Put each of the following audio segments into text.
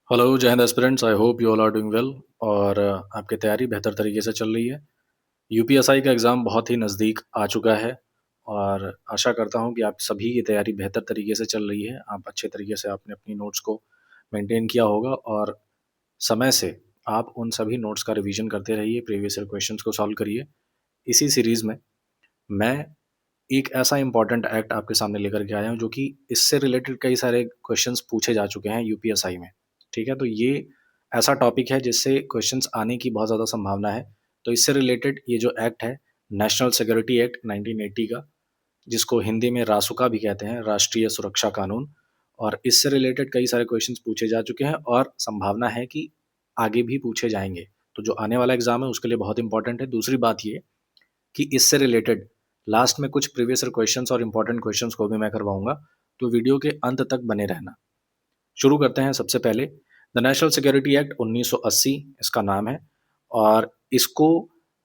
Hello जय हिंद aspirants, I hope you all are doing well. और आपकी तैयारी बेहतर तरीके से चल रही है। यूपीएसआई का एग्ज़ाम बहुत ही नज़दीक आ चुका है और आशा करता हूं कि आप सभी की तैयारी बेहतर तरीके से चल रही है। आप अच्छे तरीके से आपने अपनी नोट्स को मेंटेन किया होगा और समय से आप उन सभी नोट्स का रिवीजन करते रहिए, प्रीवियस ईयर क्वेश्चंस को सॉल्व करिए। इसी सीरीज़ में मैं एक ऐसा इंपॉर्टेंट एक्ट आपके सामने लेकर के आया हूँ जो कि इससे रिलेटेड कई सारे क्वेश्चंस पूछे जा चुके हैं यूपीएसआई में। ठीक है, तो ये ऐसा टॉपिक है जिससे क्वेश्चंस आने की बहुत ज़्यादा संभावना है। तो इससे रिलेटेड ये जो एक्ट है, नेशनल सिक्योरिटी एक्ट 1980 का, जिसको हिंदी में रासुका भी कहते हैं, राष्ट्रीय सुरक्षा कानून। और इससे रिलेटेड कई सारे क्वेश्चंस पूछे जा चुके हैं और संभावना है कि आगे भी पूछे जाएंगे। तो जो आने वाला एग्जाम है उसके लिए बहुत इंपॉर्टेंट है। दूसरी बात ये कि इससे रिलेटेड लास्ट में कुछ प्रीवियस ईयर क्वेश्चंस और इंपॉर्टेंट क्वेश्चंस को भी मैं करवाऊंगा, तो वीडियो के अंत तक बने रहना। शुरू करते हैं। सबसे पहले द नेशनल सिक्योरिटी एक्ट 1980 इसका नाम है। और इसको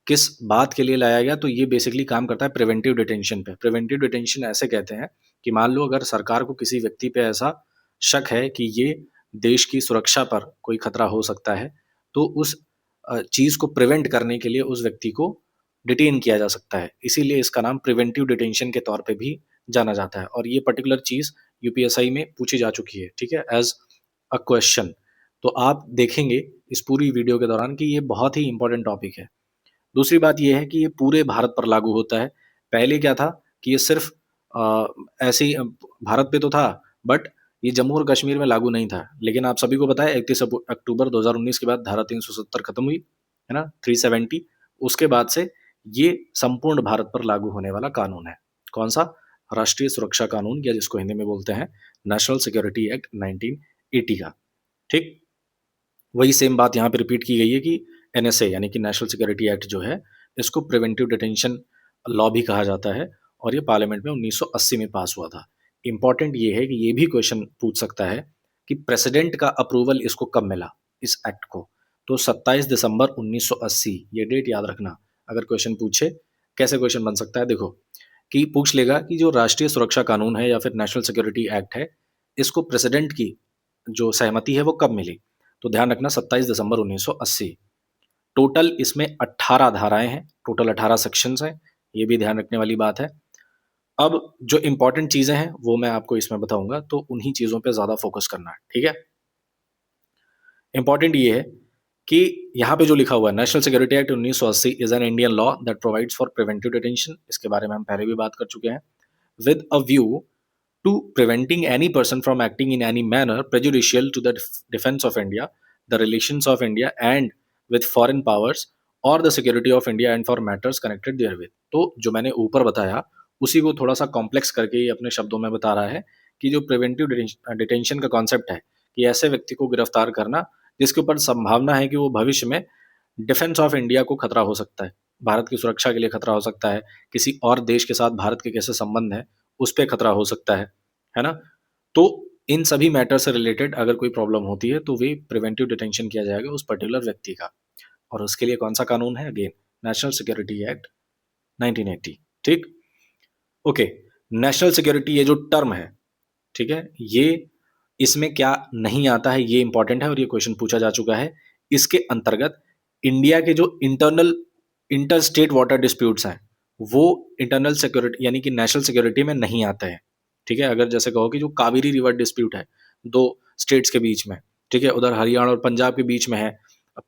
किस बात के लिए लाया गया, तो ये बेसिकली काम करता है प्रिवेंटिव डिटेंशन पे। प्रिवेंटिव डिटेंशन ऐसे कहते हैं कि मान लो अगर सरकार को किसी व्यक्ति पे ऐसा शक है कि ये देश की सुरक्षा पर कोई खतरा हो सकता है, तो उस चीज़ को प्रिवेंट करने के लिए उस व्यक्ति को डिटेन किया जा सकता है। इसीलिए इसका नाम प्रिवेंटिव डिटेंशन के तौर पे भी जाना जाता है। और ये पर्टिकुलर चीज़ यूपीएसआई में पूछी जा चुकी है, ठीक है, एज अ क्वेश्चन। तो आप देखेंगे इस पूरी वीडियो के दौरान कि ये बहुत ही इंपॉर्टेंट टॉपिक है। दूसरी बात ये है कि ये पूरे भारत पर लागू होता है। पहले क्या था कि ये सिर्फ ऐसे ही भारत पे तो था, बट ये जम्मू और कश्मीर में लागू नहीं था। लेकिन आप सभी को पता है 31 अक्टूबर 2019 के बाद धारा 370 खत्म हुई, है ना, 370। उसके बाद से ये संपूर्ण भारत पर लागू होने वाला कानून है। कौन सा? राष्ट्रीय सुरक्षा कानून, या जिसको हिंदी में बोलते हैं नेशनल सिक्योरिटी एक्ट 1980 का। ठीक, वही सेम बात यहाँ पे रिपीट की गई है कि एनएसए यानी कि नेशनल सिक्योरिटी एक्ट जो है, इसको प्रिवेंटिव डिटेंशन लॉ भी कहा जाता है। और ये पार्लियामेंट में 1980 में पास हुआ था। इंपॉर्टेंट ये है कि ये भी क्वेश्चन पूछ सकता है कि प्रेसिडेंट का अप्रूवल इसको कब मिला, इस एक्ट को। तो 27 दिसंबर 1980, ये डेट याद रखना। अगर क्वेश्चन पूछे, कैसे क्वेश्चन बन सकता है, देखो कि पूछ लेगा कि जो राष्ट्रीय सुरक्षा कानून है या फिर नेशनल सिक्योरिटी एक्ट है, इसको प्रेसिडेंट की जो सहमति है वो कब मिली। तो ध्यान रखना 27 दिसंबर 1980। टोटल इसमें 18 धाराएं हैं, टोटल 18 सेक्शंस हैं, ये भी ध्यान रखने वाली बात है। अब जो इंपॉर्टेंट चीजें हैं वो मैं आपको इसमें बताऊंगा, तो उन्हीं चीजों पे ज्यादा फोकस करना है, ठीक है। इंपॉर्टेंट ये है कि यहाँ पे जो लिखा हुआ है, national security act 1980 is an Indian law that provides for preventive detention. इसके बारे में हम पहले भी बात कर चुके हैं। With a view to preventing any person from acting in any manner prejudicial to the defense of India, the relations of India and with foreign powers or the security of India and for matters connected therewith। तो जो मैंने ऊपर बताया उसी को थोड़ा सा complex करके ये अपने शब्दों में बता रहा है कि जो प्रिवेंटिव डिटेंशन का कॉन्सेप्ट है कि ऐसे व्यक्ति को गिरफ्तार करना जिसके ऊपर संभावना है कि वो भविष्य में डिफेंस ऑफ इंडिया को खतरा हो सकता है, भारत की सुरक्षा के लिए खतरा हो सकता है, किसी और देश के साथ भारत के कैसे संबंध है उस पर खतरा हो सकता है ना। तो इन सभी मैटर से रिलेटेड अगर कोई प्रॉब्लम होती है तो वे प्रिवेंटिव डिटेंशन किया जाएगा उस पर्टिकुलर व्यक्ति का। और उसके लिए कौन सा कानून है? Again national security act 1980। ठीक, ओके। नेशनल सिक्योरिटी ये जो टर्म है, ठीक है, ये इसमें क्या नहीं आता है, ये इंपॉर्टेंट है और ये क्वेश्चन पूछा जा चुका है। इसके अंतर्गत इंडिया के जो इंटर स्टेट वाटर डिस्प्यूट्स हैं वो इंटरनल सिक्योरिटी यानी कि नेशनल सिक्योरिटी में नहीं आते हैं। ठीक है, अगर जैसे कहो कि जो कावेरी रिवर डिस्प्यूट है दो स्टेट्स के बीच में, ठीक है, उधर हरियाणा और पंजाब के बीच में है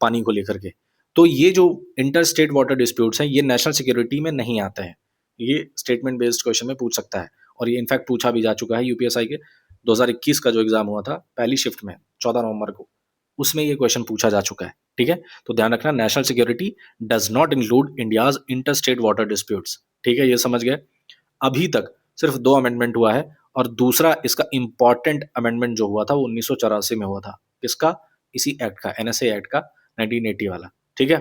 पानी को लेकर के, तो ये जो इंटर स्टेट वाटर डिस्प्यूट्स हैं ये नेशनल सिक्योरिटी में नहीं आते हैं। ये स्टेटमेंट बेस्ड क्वेश्चन में पूछ सकता है और ये इनफैक्ट पूछा भी जा चुका है यूपीएसआई के 2021 का जो एग्जाम हुआ था पहली शिफ्ट में 14 नवंबर को, उसमें ये क्वेश्चन पूछा जा चुका है। ठीक है, तो ध्यान रखना national security does not include India's inter state water disputes. ठीक है, ये समझ गए। अभी तक सिर्फ 2 अमेंडमेंट हुआ है और दूसरा इसका इंपॉर्टेंट अमेंडमेंट जो हुआ था वो 1984 में हुआ था। किसका? इसी एक्ट का, एनएसए एक्ट का, 1980 वाला। ठीक है,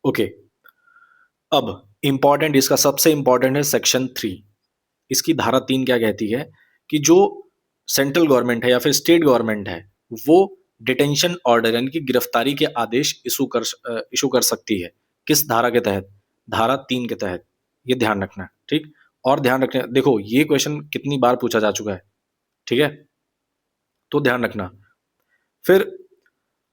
ओके। अब इंपॉर्टेंट, इसका सबसे इंपॉर्टेंट है सेक्शन 3। इसकी धारा 3 क्या कहती है कि जो सेंट्रल गवर्नमेंट है या फिर स्टेट गवर्नमेंट है वो डिटेंशन ऑर्डर यानी कि गिरफ्तारी के आदेश इशू कर सकती है। किस धारा के तहत? धारा 3 के तहत। ये ध्यान रखना, ठीक। और ध्यान रखना, देखो ये क्वेश्चन कितनी बार पूछा जा चुका है, ठीक है, तो ध्यान रखना फिर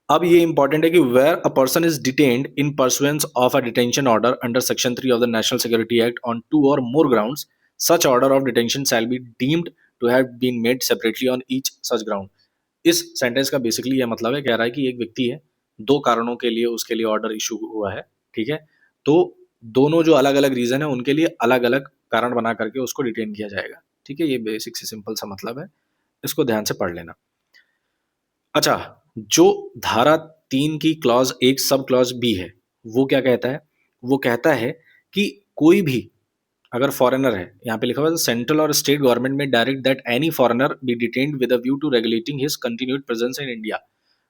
अब ये इंपॉर्टेंट है कि where a person is detained in pursuance of a detention order under section 3 of the national security Act on 2 और more grounds, such order of detention shall be deemed to have been made separately on each such ground. इस sentence का basically यह मतलब है, कह रहा है कि एक व्यक्ति है, दो कारणों के लिए उसके लिए ऑर्डर इशू हुआ है, ठीक है, तो दोनों जो अलग अलग रीजन है उनके लिए अलग अलग कारण बना करके उसको डिटेन किया जाएगा, ठीक है। ये बेसिक से सिंपल सा मतलब है, इसको ध्यान से पढ़ लेना। अच्छा, जो धारा 3 की क्लॉज एक सब क्लॉज बी है, वो क्या कहता है? वो कहता है कि कोई भी अगर फॉरेनर है, यहाँ पे लिखा हुआ है सेंट्रल और स्टेट गवर्नमेंट में direct that any foreigner be detained with a view to regulating his continued presence in India.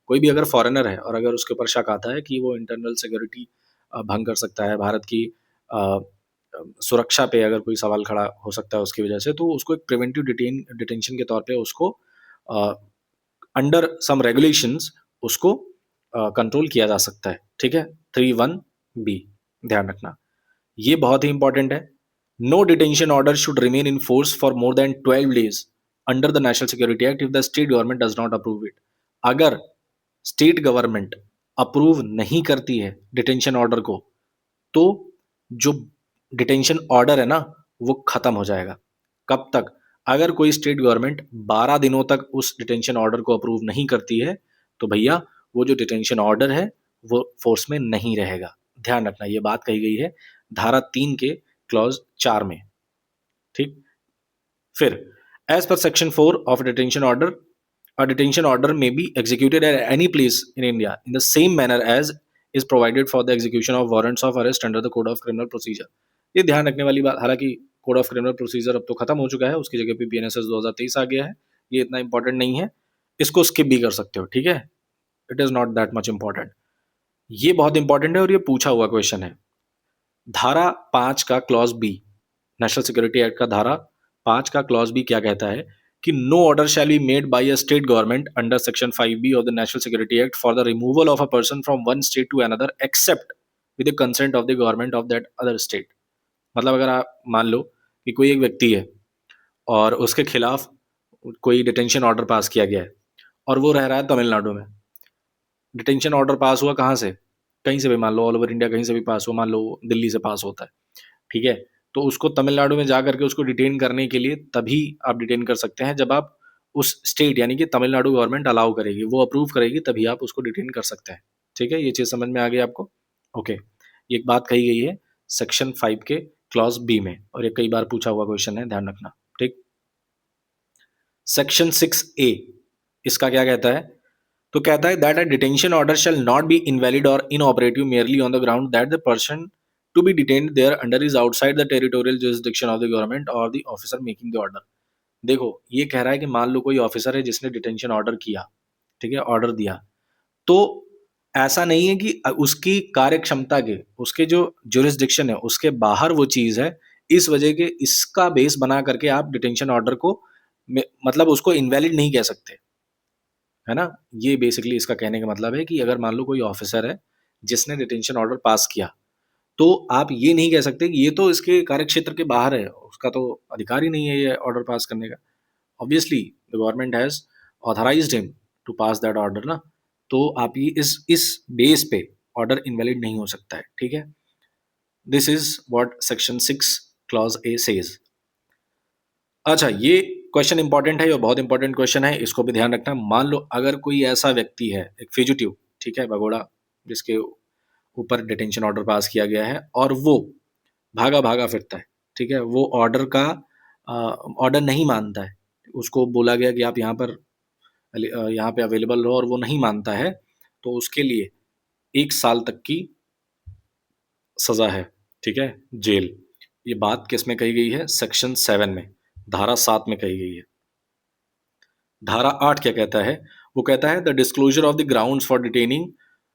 कोई भी अगर फॉरेनर है और अगर उसके ऊपर शक आता है कि वो इंटरनल सिक्योरिटी भंग कर सकता है, भारत की सुरक्षा पे अगर कोई सवाल खड़ा हो सकता है उसकी वजह से, तो उसको एक प्रिवेंटिव डिटेंशन के तौर पे उसको अंडर सम रेगुलेशंस उसको कंट्रोल किया जा सकता है, ठीक है। 3(1)(b ध्यान रखना, ये बहुत ही इंपॉर्टेंट है। No detention order should remain in force for more than 12 days under the national security act if the state government does not approve it. अगर स्टेट गवर्नमेंट अप्रूव नहीं करती है डिटेंशन ऑर्डर को, तो जो डिटेंशन ऑर्डर है ना, वो खत्म हो जाएगा। कब तक? अगर कोई स्टेट गवर्नमेंट 12 दिनों तक उस डिटेंशन ऑर्डर को अप्रूव नहीं करती है, तो भैया वो जो डिटेंशन ऑर्डर है वो फोर्स में नहीं रहेगा। ध्यान रखना, ये बात कही गई है धारा 3 के क्लॉज 4 में, ठीक। फिर as per section 4 of detention order, a detention order may be executed at any place in India in the same manner as is provided for the execution of warrants of arrest under the Code of Criminal Procedure। ये ध्यान रखने वाली बात, हालांकि code of criminal procedure अब तो खत्म हो चुका है, उसकी जगह पे बीएनएसएस 2023 आ गया है, ये इतना इंपॉर्टेंट नहीं है, इसको स्किप भी कर सकते हो, ठीक है। It is not that much important. ये बहुत इंपॉर्टेंट है और ये पूछा हुआ क्वेश्चन है। धारा 5 का clause B, national security act का धारा 5 का क्लॉज बी क्या कहता है कि no order shall be made by a state government under section 5B of the national security act for the removal of a person from one state to another except with the consent of the government of that other state. मतलब अगर आप मान लो कि कोई एक व्यक्ति है और उसके खिलाफ कोई डिटेंशन ऑर्डर पास किया गया है और वो रह रहा है तमिलनाडु में। डिटेंशन ऑर्डर पास हुआ कहाँ से? कहीं से भी, मान लो ऑल ओवर इंडिया कहीं से भी पास हो, मान लो दिल्ली से पास होता है, ठीक है, तो उसको तमिलनाडु में जा करके उसको डिटेन करने के लिए तभी आप डिटेन कर सकते हैं जब आप उस स्टेट यानी कि तमिलनाडु गवर्नमेंट अलाउ करेगी, वो अप्रूव करेगी, तभी आप उसको डिटेन कर सकते हैं, ठीक है। ये चीज़ समझ में आ गई आपको? ओके, ये एक बात कही गई है सेक्शन 5 के क्लॉज बी में, और ये कई बार पूछा हुआ क्वेश्चन है, ध्यान रखना, ठीक। सेक्शन 6A इसका क्या कहता है? तो कहता है that a detention order shall not be invalid or inoperative merely on the ground that the person to be detained thereunder is outside the territorial jurisdiction of the government or the officer making the order. देखो, ये कह रहा है कि मान लो कोई officer है जिसने डिटेंशन ऑर्डर किया, ठीक है, ऑर्डर दिया, तो ऐसा नहीं है कि उसकी कार्य क्षमता के, उसके जो जुरिसडिक्शन है उसके बाहर वो चीज़ है, इस वजह के इसका बेस बना करके आप डिटेंशन ऑर्डर को मतलब उसको इनवैलिड नहीं कह सकते, है ना। ये बेसिकली इसका कहने का मतलब है कि अगर मान लो कोई ऑफिसर है जिसने डिटेंशन ऑर्डर पास किया, तो आप ये नहीं कह सकते कि ये तो इसके कार्यक्षेत्र के बाहर है, उसका तो अधिकार ही नहीं है ये ऑर्डर पास करने का। Obviously the government has authorised him to pass that order ना, तो आप ये इस बेस पे ऑर्डर इनवैलिड नहीं हो सकता है, ठीक है। This is what section 6 clause A says. अच्छा, ये क्वेश्चन इंपॉर्टेंट है और बहुत इंपॉर्टेंट क्वेश्चन है, इसको भी ध्यान रखना। मान लो अगर कोई ऐसा व्यक्ति है, एक फ्यूजिटिव, ठीक है, भगोड़ा, जिसके ऊपर डिटेंशन ऑर्डर पास किया गया है और वो भागा भागा फिरता है, ठीक है, वो ऑर्डर का ऑर्डर नहीं मानता है, उसको बोला गया कि आप यहाँ पे अवेलेबल रहो और वो नहीं मानता है, तो उसके लिए 1 साल तक की सजा है, ठीक है, जेल। ये बात किस में कही गई है? सेक्शन 7 में, धारा 7 में कही गई है। धारा 8 क्या कहता है? वो कहता है the disclosure of the grounds for detaining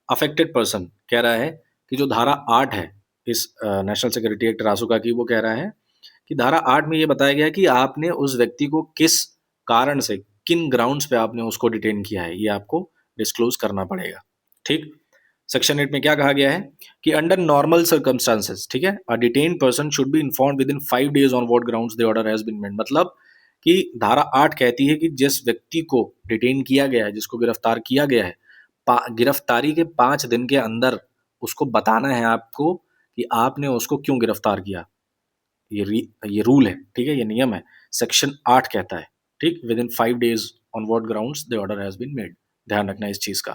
affected person. कह रहा है कि जो धारा 8 है इस नेशनल सिक्योरिटी एक्ट रासुका की, वो कह रहा है कि धारा 8 में ये बताया गया कि आपने उस व्यक्ति को किस कारण से, किन ग्राउंड्स पे आपने उसको डिटेन किया है, ये आपको डिस्क्लोज करना पड़ेगा, ठीक। सेक्शन 8 में क्या कहा गया है कि अंडर नॉर्मल सर्कमस्टांसेस, ठीक है, a detained person should be informed within 5 days on what grounds the order has been made. मतलब कि धारा 8 कहती है कि जिस व्यक्ति को डिटेन किया गया है, जिसको गिरफ्तार किया गया है, गिरफ्तारी के 5 दिन के अंदर उसको बताना है आपको कि आपने उसको क्यों गिरफ्तार किया। ये रूल है, ठीक है, ये नियम है। सेक्शन 8 कहता है, ठीक, within 5 days on what grounds the order has been made. ध्यान रखना इस चीज का।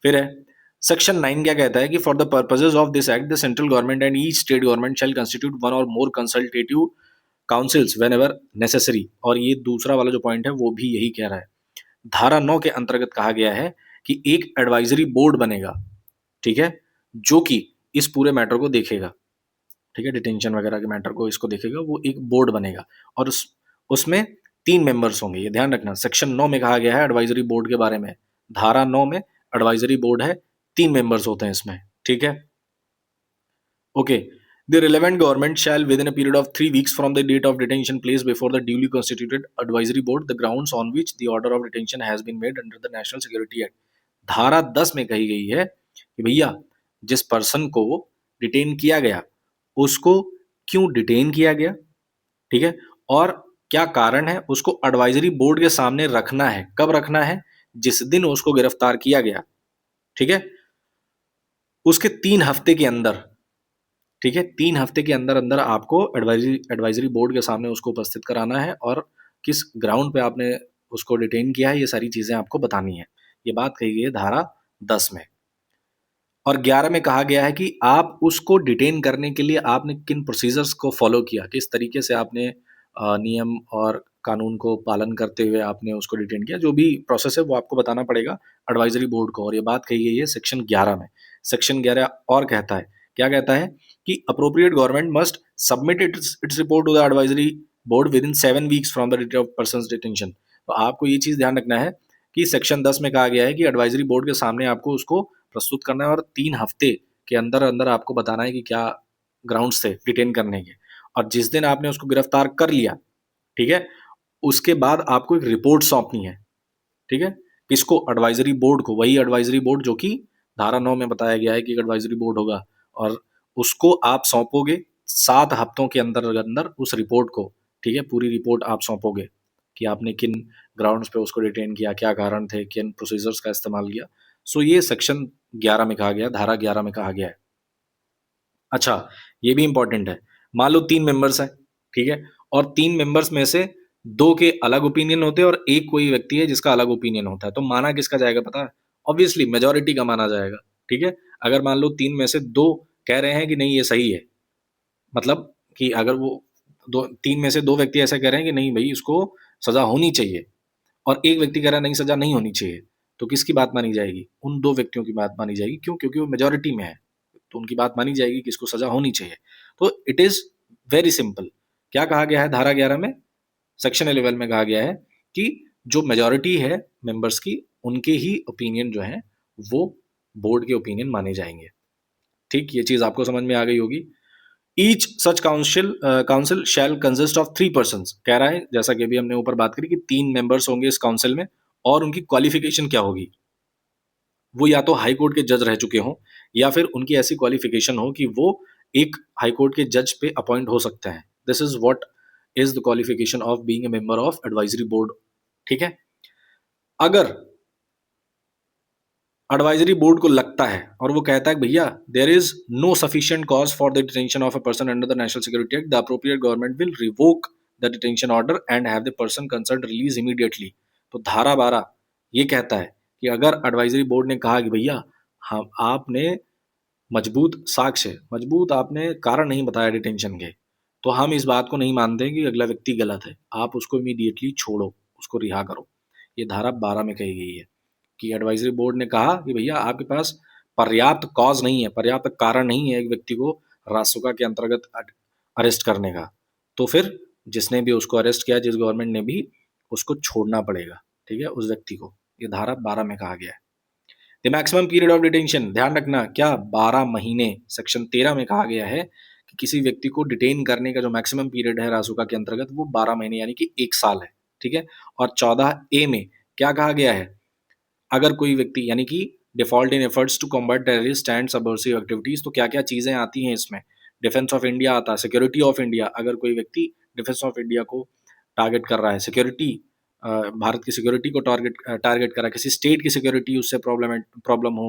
फिर है सेक्शन 9 क्या कहता है कि for the purposes of this act the central government and each state government shall constitute one or more consultative councils whenever necessary. और ये दूसरा वाला जो पॉइंट है वो भी यही कह रहा है। धारा 9 के अंतर्गत कहा गया है कि एक एडवाइजरी बोर्ड बनेगा, ठीक है, जो कि इस पूरे मैटर को देखेगा, ठीक है, डिटेंशन वगैरह के मैटर को इसको देखेगा। वो एक बोर्ड बनेगा और उसमें 3 मेंबर्स होंगे। ये ध्यान रखना, सेक्शन 9 में कहा गया है एडवाइजरी बोर्ड के बारे में। धारा 9 में एडवाइजरी बोर्ड है, 3 मेंबर्स होते हैं इसमें, ठीक है, okay. The relevant government shall, within a period of 3 weeks from the date of detention, place before the duly constituted advisory board the grounds on which the order of detention has been made under the National Security Act। धारा 10 में कही गई है कि भैया जिस person को detain किया गया उसको क्यों डिटेन किया गया, ठीक है, और क्या कारण है, उसको एडवाइजरी बोर्ड के सामने रखना है। कब रखना है? जिस दिन उसको गिरफ्तार किया गया, ठीक है, उसके 3 हफ्ते के अंदर, ठीक है, 3 हफ्ते के अंदर अंदर आपको एडवाइजरी बोर्ड के सामने उसको उपस्थित कराना है और किस ग्राउंड पे आपने उसको डिटेन किया है ये सारी चीजें आपको बतानी है। ये बात कही गई है धारा 10 में। और 11 में कहा गया है कि आप उसको डिटेन करने के लिए आपने किन प्रोसीजर्स को फॉलो किया, किस तरीके से आपने नियम और कानून को पालन करते हुए आपने उसको डिटेन किया। जो भी प्रोसेस है वो आपको बताना पड़ेगा एडवाइजरी बोर्ड को। और ये बात कही गई है सेक्शन 11 में। सेक्शन 11 और कहता है, क्या कहता है कि appropriate government must submit its report to the advisory board within 7 weeks from the date of person's detention. तो आपको ये चीज ध्यान रखना है कि सेक्शन 10 में कहा गया है कि एडवाइजरी बोर्ड के सामने आपको उसको प्रस्तुत करना है और 3 हफ्ते के अंदर अंदर आपको बताना है कि क्या ग्राउंड्स थे डिटेन करने के। और जिस दिन आपने उसको गिरफ्तार कर लिया, ठीक है, उसके बाद आपको एक रिपोर्ट सौंपनी है, ठीक है, किसको? एडवाइजरी बोर्ड को। वही एडवाइजरी बोर्ड जो कि धारा 9 में बताया गया है कि एक एडवाइजरी बोर्ड होगा और उसको आप सौंपोगे 7 हफ्तों के अंदर अंदर उस रिपोर्ट को, ठीक है, पूरी रिपोर्ट आप सौंपोगे कि आपने किन ग्राउंड्स पे उसको डिटेन किया, क्या कारण थे, किन प्रोसीजर्स का इस्तेमाल किया। सो ये सेक्शन 11 में कहा गया, धारा 11 में कहा गया है। अच्छा, ये भी इंपॉर्टेंट है। मान लो 3 मेंबर्स हैं, ठीक है, और 3 मेंबर्स में से 2 के अलग ओपिनियन होते हैं और एक कोई व्यक्ति है जिसका अलग ओपिनियन होता है। तो माना किसका जाएगा पता है? ऑब्वियसली मेजॉरिटी का माना जाएगा, ठीक है। अगर मान लो 3 में से 2 कह रहे हैं कि नहीं ये सही है, मतलब कि अगर वो 3 में से 2 व्यक्ति ऐसा कह रहे हैं कि नहीं भाई इसको सजा होनी चाहिए और एक व्यक्ति कह रहा है नहीं सजा नहीं होनी चाहिए, तो किसकी बात मानी जाएगी? उन 2 व्यक्तियों की बात मानी जाएगी। क्यों? क्योंकि वो मेजॉरिटी में है, तो उनकी बात मानी जाएगी कि इसको सजा होनी चाहिए। तो इट इज वेरी सिंपल। क्या कहा गया है धारा 11 में? सेक्शन 11 में कहा गया है कि जो मेजॉरिटी है मेंबर्स की, उनके ही ओपिनियन जो है वो बोर्ड के ओपिनियन माने जाएंगे। ठीक, ये चीज आपको समझ में आ गई होगी। Each such council shell consist of 3 persons. कह रहा है जैसा कि अभी हमने ऊपर बात करी कि 3 मेंबर्स होंगे इस काउंसिल में और उनकी क्वालिफिकेशन क्या होगी? वो या तो हाई कोर्ट के जज रह चुके हों या फिर उनकी ऐसी क्वालिफिकेशन हो कि वो एक हाई कोर्ट के जज पे अपॉइंट हो सकते हैं। This is what is the qualification of being a member of advisory board, ठीक है। अगर एडवाइजरी बोर्ड को लगता है और वो कहता है कि भैया there is no sufficient cause for the detention of a person under the national security act, the appropriate government will revoke the detention order and have the person concerned release immediately. तो धारा 12 ये कहता है कि अगर advisory board ने कहा कि भैया हम आपने मजबूत आपने कारण नहीं बताया डिटेंशन के, तो हम इस बात को नहीं मानते कि अगला व्यक्ति गलत है, आप उसको इमीडिएटली छोड़ो, उसको रिहा करो। ये धारा 12 में कही गई है कि एडवाइजरी बोर्ड ने कहा कि भैया आपके पास पर्याप्त कॉज नहीं है, पर्याप्त कारण नहीं है एक व्यक्ति को रासुका के अंतर्गत अरेस्ट करने का, तो फिर जिसने भी उसको अरेस्ट किया, जिस गवर्नमेंट ने भी, उसको छोड़ना पड़ेगा, ठीक है, उस व्यक्ति को। ये धारा 12 में कहा गया है। The maximum period of detention, ध्यान रखना क्या? 12 महीने। सेक्शन 13 में कहा गया है कि किसी व्यक्ति को डिटेन करने का जो मैक्सिमम पीरियड है रासुका के अंतर्गत वो 12 महीने यानी कि 1 साल है, ठीक है। और 14A में क्या कहा गया है? अगर कोई व्यक्ति यानी कि default in efforts to combat terrorist and subversive activities, तो क्या क्या चीजें आती हैं इसमें? डिफेंस ऑफ इंडिया आता है, सिक्योरिटी ऑफ इंडिया। अगर कोई व्यक्ति डिफेंस ऑफ इंडिया को टारगेट कर रहा है, सिक्योरिटी भारत की सिक्योरिटी को टारगेट कर रहा है, किसी स्टेट की सिक्योरिटी उससे प्रॉब्लम हो,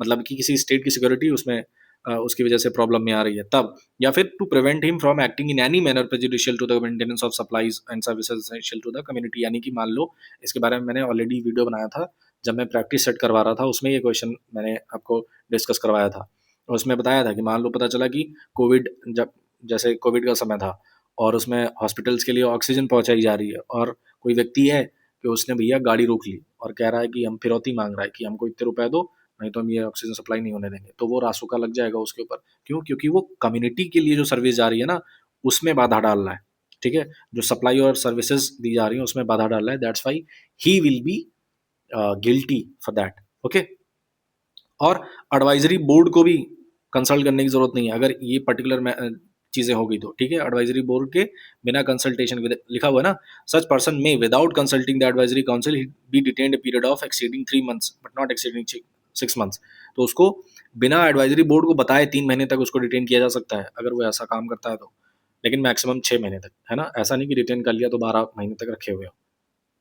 मतलब कि किसी स्टेट की सिक्योरिटी उसमें उसकी वजह से प्रॉब्लम में आ रही है तब, या फिर to prevent him from acting in any manner prejudicial to the maintenance of supplies and services essential to the community. यानी कि मान लो, इसके बारे में मैंने ऑलरेडी वीडियो बनाया था जब मैं प्रैक्टिस सेट करवा रहा था, उसमें ये क्वेश्चन मैंने आपको डिस्कस करवाया था, और उसमें बताया था कि मान लो पता चला कि कोविड, जब जैसे कोविड का समय था और उसमें हॉस्पिटल्स के लिए ऑक्सीजन पहुंचाई जा रही है, और कोई व्यक्ति है कि उसने भैया गाड़ी रोक ली और कह रहा है कि हम फिरौती मांग रहा है कि हमको इतने रुपए दो, नहीं तो हम ये ऑक्सीजन सप्लाई नहीं होने देंगे, तो वो रासुका लग जाएगा उसके ऊपर। क्यों? क्योंकि वो कम्युनिटी के लिए जो सर्विस जा रही है ना, उसमें बाधा डाल रहा है। ठीक है, जो सप्लाई और सर्विसेज दी जा रही है उसमें बाधा डाल रहा है, that's why he will be guilty for that. Okay, और एडवाइजरी बोर्ड को भी कंसल्ट करने की जरूरत नहीं है अगर ये पर्टिकुलर चीजें हो गई तो। ठीक है, एडवाइजरी बोर्ड के बिना कंसल्टेशन लिखा हुआ है ना, such person may without consulting the advisory council be detained a period of exceeding 3 months but not exceeding 6 months। तो उसको बिना एडवाइजरी बोर्ड को बताए 3 महीने तक उसको डिटेन किया जा सकता है अगर वो ऐसा काम करता है तो, लेकिन मैक्सिमम 6 महीने तक, है ना। ऐसा नहीं कि डिटेन कर लिया तो 12 महीने तक रखे हुए हो।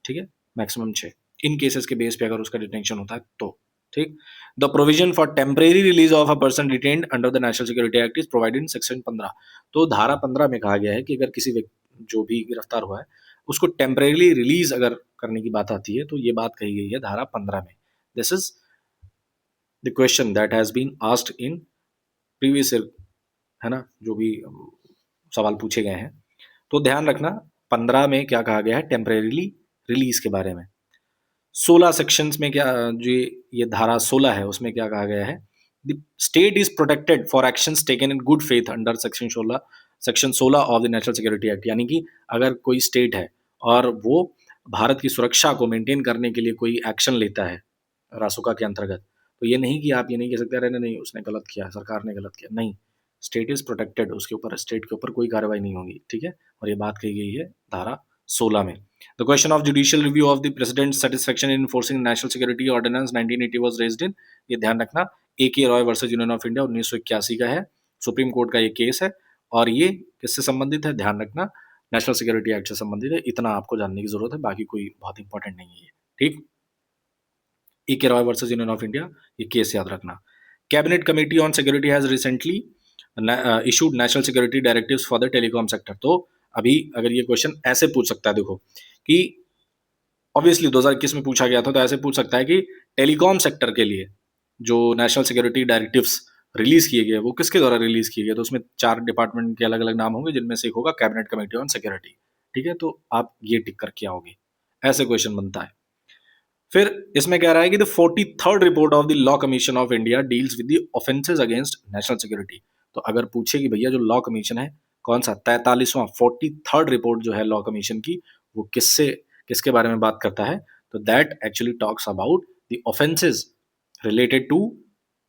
ठीक है, मैक्सिमम 6 इन केसेस के बेस पे अगर उसका डिटेंशन होता है तो। ठीक, the provision for temporary release of a person detained under the national security act is provided in section 15। तो धारा 15 में कहा गया है कि अगर किसी व्यक्ति जो भी गिरफ्तार हुआ है उसको टेम्परेरी रिलीज अगर करने की बात आती है तो ये बात कही गई है धारा 15 में। This is the question that has been asked in previous, है ना, जो भी सवाल पूछे गए हैं। तो ध्यान रखना 15 में क्या कहा गया है टेम्परेरीली रिलीज के बारे में। 16 सेक्शंस में क्या, जो ये धारा 16 है उसमें क्या कहा गया है, the state is protected for actions taken in good faith under section 16 of the national security act. यानी कि अगर कोई स्टेट है और वो भारत की सुरक्षा को मेंटेन करने के लिए कोई एक्शन लेता है रासुका के अंतर्गत, तो ये नहीं कि आप ये नहीं कह सकते अरे नहीं उसने गलत किया, सरकार ने गलत किया, नहीं, स्टेट इज प्रोटेक्टेड, उसके ऊपर स्टेट के ऊपर कोई कार्रवाई नहीं होगी। ठीक है, और ये बात कही गई है धारा 16 में। The question of judicial review of the president's satisfaction in enforcing national security ordinance 1980 was raised in, ये ध्यान रखना, ए के Roy versus union of India 1981 का है, सुप्रीम कोर्ट का ये केस है, और ये किससे संबंधित है, ध्यान रखना, नेशनल सिक्योरिटी एक्ट से संबंधित है। इतना आपको जानने की जरूरत है, बाकी कोई बहुत इंपॉर्टेंट नहीं है। ठीक, ए के Roy versus union of India, ये केस याद रखना। Cabinet committee on security has recently issued national security directives for the telecom sector. तो अभी अगर ये क्वेश्चन ऐसे पूछ सकता है, देखो कि ऑब्वियसली 2021 में पूछा गया था, तो ऐसे पूछ सकता है कि टेलीकॉम सेक्टर के लिए जो नेशनल सिक्योरिटी डायरेक्टिव्स रिलीज किए गए वो किसके द्वारा रिलीज किए गए, तो उसमें 4 डिपार्टमेंट के अलग अलग नाम होंगे जिनमें से एक होगा कैबिनेट कमेटी ऑन सिक्योरिटी। ठीक है, तो आप ये टिक करके आओगे, ऐसे क्वेश्चन बनता है। फिर इसमें कह रहा है कि the 43rd report of the law commission of India deals with the offences against national security. तो अगर पूछे कि भैया जो लॉ कमीशन है कौन सा, 43वां 43rd रिपोर्ट जो है लॉ कमीशन की, वो किसके बारे में बात करता है, तो that actually talks about the offences related to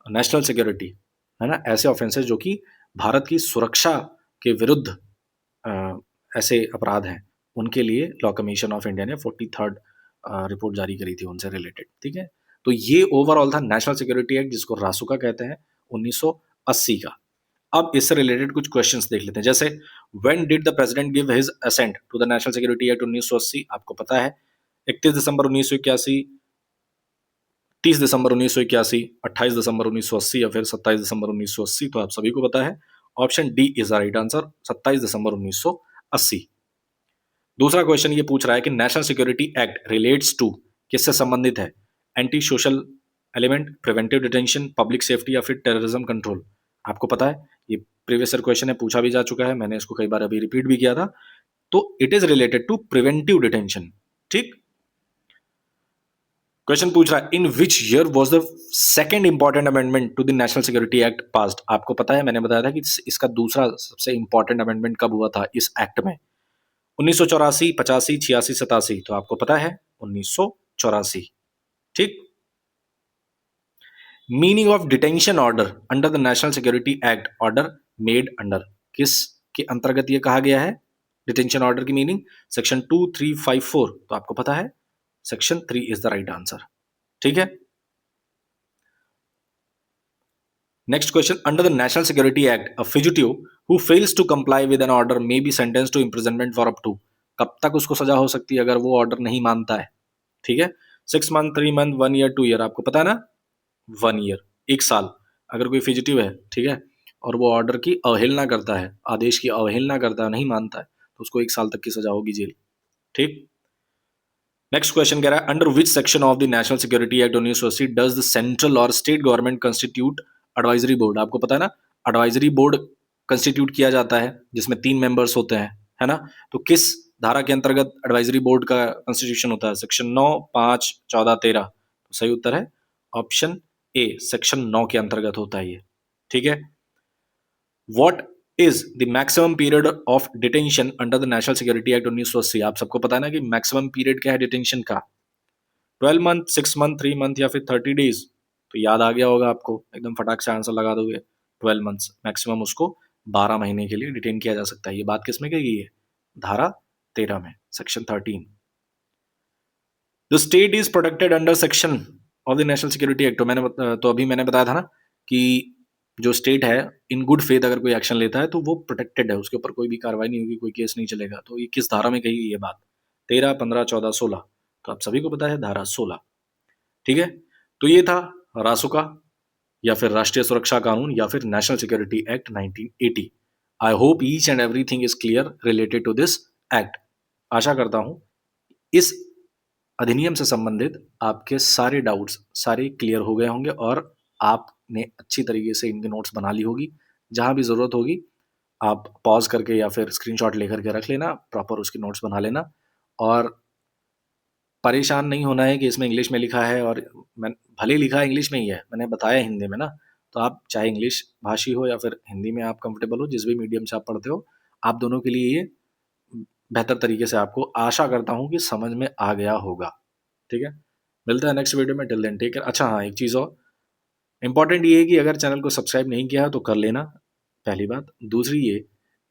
national security, है ना, ऐसे ऑफेंसेस जो कि भारत की सुरक्षा के विरुद्ध ऐसे अपराध हैं, उनके लिए लॉ कमीशन ऑफ इंडिया ने 43rd रिपोर्ट जारी करी थी उनसे रिलेटेड। ठीक है, तो ये ओवरऑल था नेशनल सिक्योरिटी एक्ट, जिसको रासुका कहते हैं, 1980 का। अब इससे रिलेटेड कुछ क्वेश्चंस देख लेते हैं, जैसे when did the president give his assent to the national security act 1980, आपको पता है 31 दिसंबर 1981, 30 दिसंबर 1981, 28 दिसंबर 1980 या फिर 27 दिसंबर 1980, तो आप सभी को पता है, option D is the right answer, 27 दिसंबर 1980। दूसरा क्वेश्चन ये पूछ रहा है कि national security act relates to, किससे संबंधित है, anti social element, preventive detention, public safety या फिर टेररिज्म कंट्रोल। आपको पता है ये प्रीवियस क्वेश्चन है, पूछा भी जा चुका है, मैंने इसको कई बार अभी रिपीट भी किया था, तो it is related to preventive detention. ठीक, क्वेश्चन पूछ रहा है in which year was the second important amendment to the national security Act passed. आपको पता है, मैंने बताया था कि इसका दूसरा सबसे इंपॉर्टेंट अमेंडमेंट कब हुआ था इस एक्ट में, 1984, 85, 86, 87, तो आपको पता है 1984। ठीक, meaning of detention order under the national security act, order made under, किस के अंतर्गत ये कहा गया है, डिटेंशन ऑर्डर की मीनिंग, सेक्शन 2354, तो आपको पता है section 3 is the right answer. ठीक है, next question, under the national security act a fugitive who fails to comply with an order may be sentenced to imprisonment for up to, कब तक उसको सजा हो सकती है अगर वो ऑर्डर नहीं मानता है, ठीक है। 6 मंथ, 3 मंथ, 1 ईयर, 2 ईयर, आपको पता है ना, 1 ईयर, 1 साल। अगर कोई फिजिटिव है, ठीक है, और वो ऑर्डर की अवहेलना करता है, आदेश की अवहेलना करता है, नहीं मानता है, तो उसको 1 साल तक की सजा होगी जेल, ठीक। नेक्स्ट क्वेश्चन कह रहा है, under which section of the national security act 1980 does the central और state government constitute advisory board. आपको पता है ना, एडवाइजरी बोर्ड कंस्टिट्यूट किया जाता है जिसमें 3 मेंबर्स होते हैं, है ना। तो किस धारा के अंतर्गत एडवाइजरी बोर्ड का कंस्टिट्यूशन होता है? सेक्शन 9, 5, 14, 13। तो सही उत्तर है ऑप्शन ए, सेक्शन 9 के अंतर्गत होता है ये, ठीक है। What is the maximum period of detention under the national security act 1980? आप सबको पता है ना कि मैक्सिमम पीरियड क्या है डिटेंशन का, 12 मंथ, 6 मंथ, 3 मंथ या फिर 30 डेज। तो याद आ गया होगा आपको, एकदम फटाक से आंसर लगा दोगे। 12 मंथ्स मैक्सिमम, उसको 12 महीने के लिए डिटेन किया जा सकता है। ये बात किसमें कही गई है? धारा 13 में, section 13। The state is protected under section of the national security act. तो अभी मैंने बताया था ना कि जो स्टेट है इन गुड फेथ अगर कोई एक्शन लेता है तो वो प्रोटेक्टेड है, उसके ऊपर कोई भी कार्रवाई नहीं होगी, कोई केस नहीं चलेगा। तो ये किस धारा में कही गई है बात? 13, 15, 14, 16। तो आप सभी को पता है धारा 16, ठीक है। तो ये था रासुका या फिर राष्ट्रीय सुरक्षा कानून या फिर National security act 1980। I hope each and everything is clear related to this act. आशा करता हूं इस अधिनियम से संबंधित आपके सारे डाउट्स सारे क्लियर हो गए होंगे और आपने अच्छी तरीके से इनके नोट्स बना ली होगी। जहां भी जरूरत होगी आप पॉज करके या फिर स्क्रीनशॉट लेकर के रख लेना, प्रॉपर उसकी नोट्स बना लेना। और परेशान नहीं होना है कि इसमें इंग्लिश में लिखा है, और मैं भले लिखा है इंग्लिश में ही है, मैंने बताया हिंदी में ना। तो आप चाहे इंग्लिश भाषी हो या फिर हिंदी में आप कंफर्टेबल हो, जिस भी मीडियम से आप पढ़ते हो, आप दोनों के लिए ये बेहतर तरीके से आपको आशा करता हूँ कि समझ में आ गया होगा, ठीक है। मिलता है नेक्स्ट वीडियो में, टिल देन टेक केयर। अच्छा हाँ, एक चीज़ और इंपॉर्टेंट ये है कि अगर चैनल को सब्सक्राइब नहीं किया है तो कर लेना, पहली बात। दूसरी ये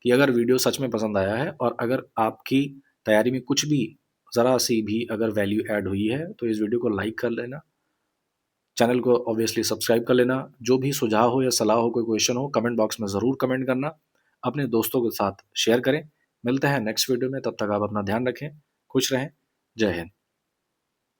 कि अगर वीडियो सच में पसंद आया है और अगर आपकी तैयारी में कुछ भी ज़रा सी भी अगर वैल्यू ऐड हुई है तो इस वीडियो को लाइक कर लेना, चैनल को ऑब्वियसली सब्सक्राइब कर लेना। जो भी सुझाव हो या सलाह हो, कोई क्वेश्चन हो, कमेंट बॉक्स में ज़रूर कमेंट करना, अपने दोस्तों के साथ शेयर करें। मिलते हैं नेक्स्ट वीडियो में, तब तक आप अपना ध्यान रखें, खुश रहें। जय हिंद।